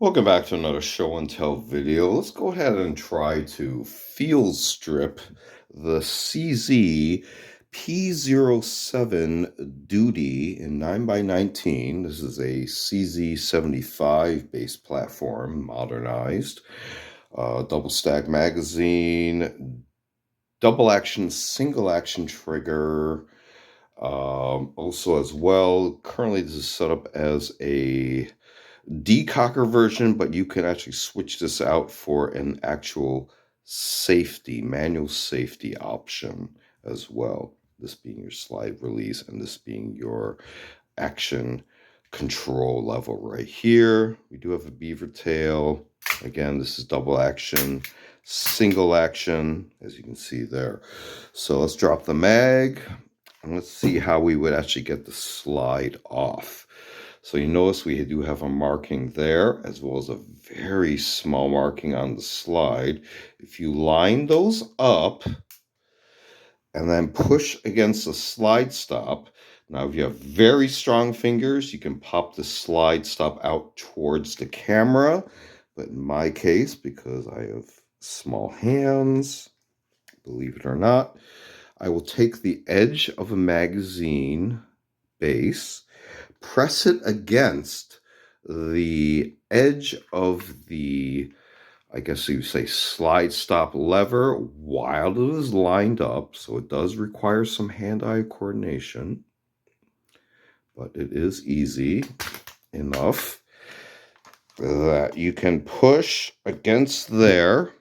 Welcome back to another show and tell video. Let's go ahead and try to field strip the CZ-P07 Duty in 9x19. This is a CZ-75 based platform, modernized. Double stack magazine, double action, single action trigger. Also as well, currently this is set up as a decocker version, but you can actually switch this out for an actual safety, manual safety option as well. This being your slide release and this being your action control level right here. We do have a beaver tail. Again, this is double action, single action, as you can see there. So let's drop the mag and let's see how we would actually get the slide off. So you notice we do have a marking there, as well as a very small marking on the slide. If you line those up and then push against the slide stop, now if you have very strong fingers, you can pop the slide stop out towards the camera. But in my case, because I have small hands, believe it or not, I will take the edge of a magazine base, press it against the edge of the, I guess you say, slide stop lever while it is lined up. So it does require some hand-eye coordination, but it is easy enough that you can push against there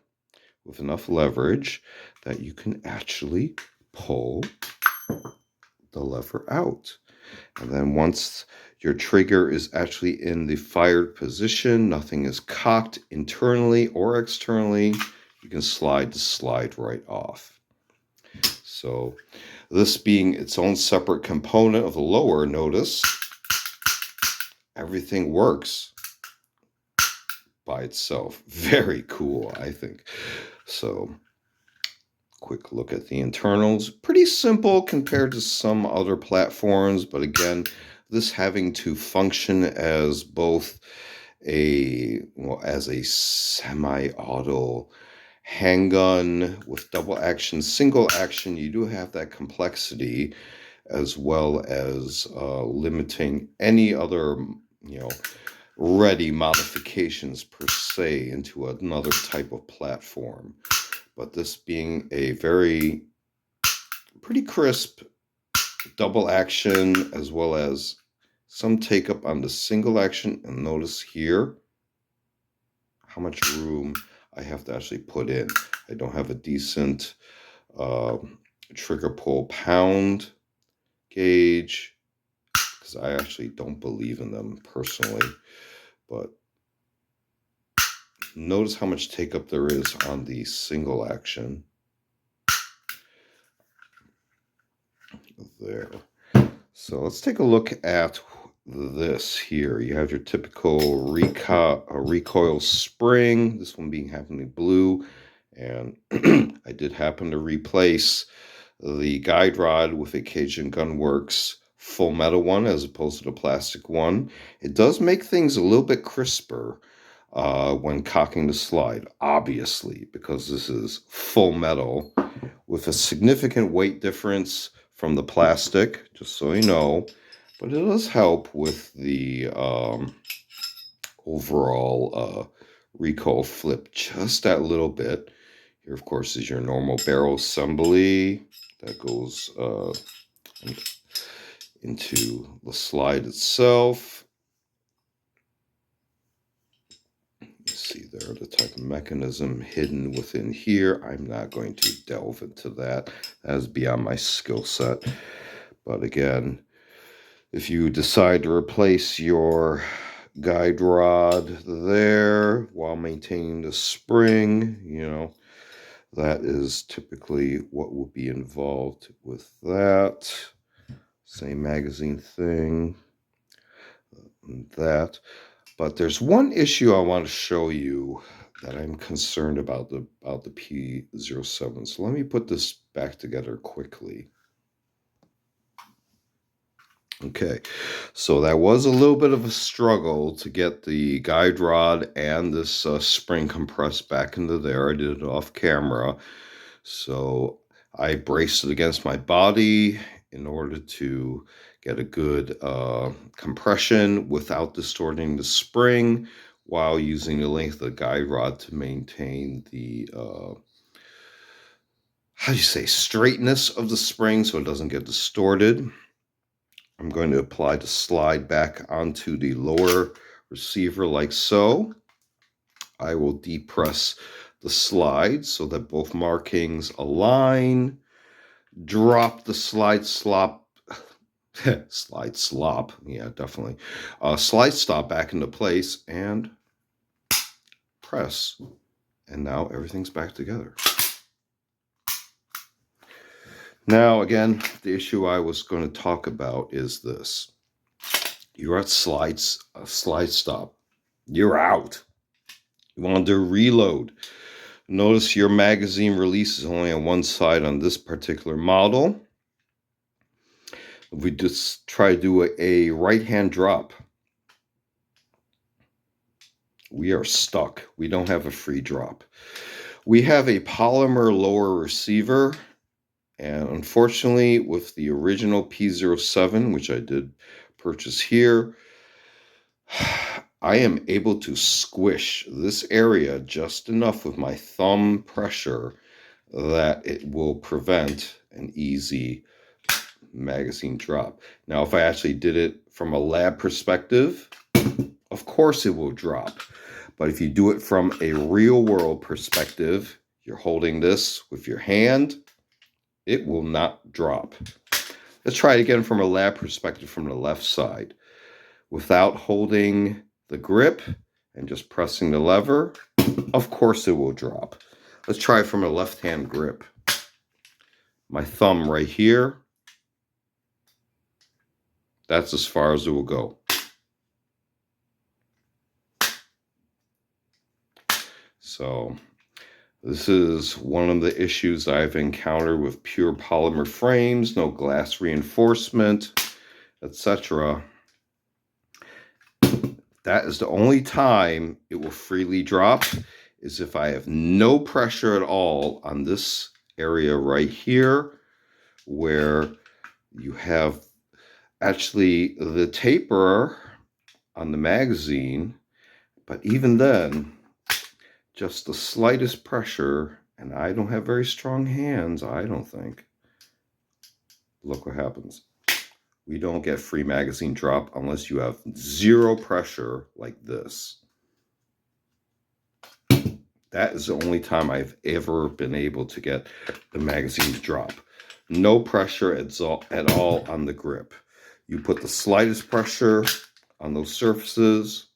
with enough leverage that you can actually pull the lever out. And then once your trigger is actually in the fired position, nothing is cocked internally or externally, you can slide the slide right off. So this being its own separate component of the lower, notice everything works by itself. Very cool, I think. So quick look at the internals. Pretty simple compared to some other platforms, but again, this having to function as both as a semi-auto handgun with double action, single action, you do have that complexity, as well as limiting any other, ready modifications per se into another type of platform. But this being a pretty crisp double action, as well as some take up on the single action. And notice here how much room I have to actually put in. I don't have a decent trigger pull pound gauge because I actually don't believe in them personally. But notice how much take up there is on the single action. There. So let's take a look at this here. You have your typical recoil spring, this one being happening blue, and I did happen to replace the guide rod with a Cajun Gunworks full metal one as opposed to the plastic one. It does make things a little bit crisper when cocking the slide, obviously, because this is full metal with a significant weight difference from the plastic, just so you know. But it does help with the overall recoil flip just that little bit. Here, of course, is your normal barrel assembly that goes into the slide itself. You see there the type of mechanism hidden within here. I'm not going to delve into that. That is beyond my skill set. But again, if you decide to replace your guide rod there while maintaining the spring, that is typically what will be involved with that. Same magazine thing, that. But there's one issue I want to show you that I'm concerned about the P07. So let me put this back together quickly. Okay, so that was a little bit of a struggle to get the guide rod and this spring compressed back into there. I did it off camera. So I braced it against my body in order to get a good compression without distorting the spring, while using the length of the guide rod to maintain the how do you say, straightness of the spring so it doesn't get distorted. I'm going to apply the slide back onto the lower receiver like so. I will depress the slide so that both markings align. Drop the slide slop, slide slop, yeah, definitely. Slide stop back into place and press. And now everything's back together. Now, again, the issue I was going to talk about is this. You're at slide stop. You're out. You want to reload. Notice your magazine release is only on one side on this particular model. If we just try to do a right-hand drop, we are stuck. We don't have a free drop. We have a polymer lower receiver, and unfortunately with the original P07, which I did purchase here, I am able to squish this area just enough with my thumb pressure that it will prevent an easy magazine drop. Now, if I actually did it from a lab perspective, of course it will drop. But if you do it from a real world perspective, you're holding this with your hand, it will not drop. Let's try it again from a lab perspective from the left side. Without holding the grip and just pressing the lever, of course it will drop. Let's try it from a left-hand grip. My thumb right here, that's as far as it will go. So this is one of the issues I've encountered with pure polymer frames, no glass reinforcement, etc. That is the only time it will freely drop, is if I have no pressure at all on this area right here, where you have actually the taper on the magazine, but even then, just the slightest pressure, and I don't have very strong hands, I don't think. Look what happens. We don't get free magazine drop unless you have zero pressure like this. That is the only time I've ever been able to get the magazine to drop. No pressure at all on the grip. You put the slightest pressure on those surfaces,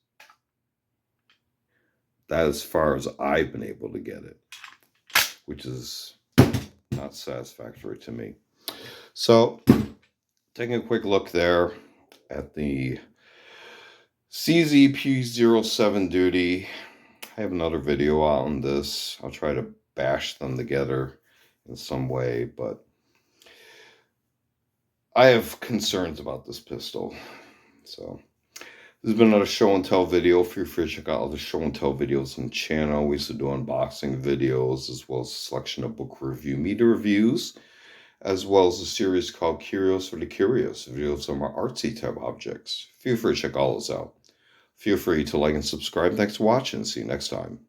that is as far as I've been able to get it, which is not satisfactory to me. So, taking a quick look there at the CZ-P07 duty. I have another video on this. I'll try to bash them together in some way, but I have concerns about this pistol. So this has been another show and tell video. Feel free to check out other show and tell videos on the channel. We used to do unboxing videos, as well as a selection of book review media reviews, as well as a series called Curios for the Curious, videos on more artsy type objects. Feel free to check all those out. Feel free to like and subscribe. Thanks for watching. See you next time.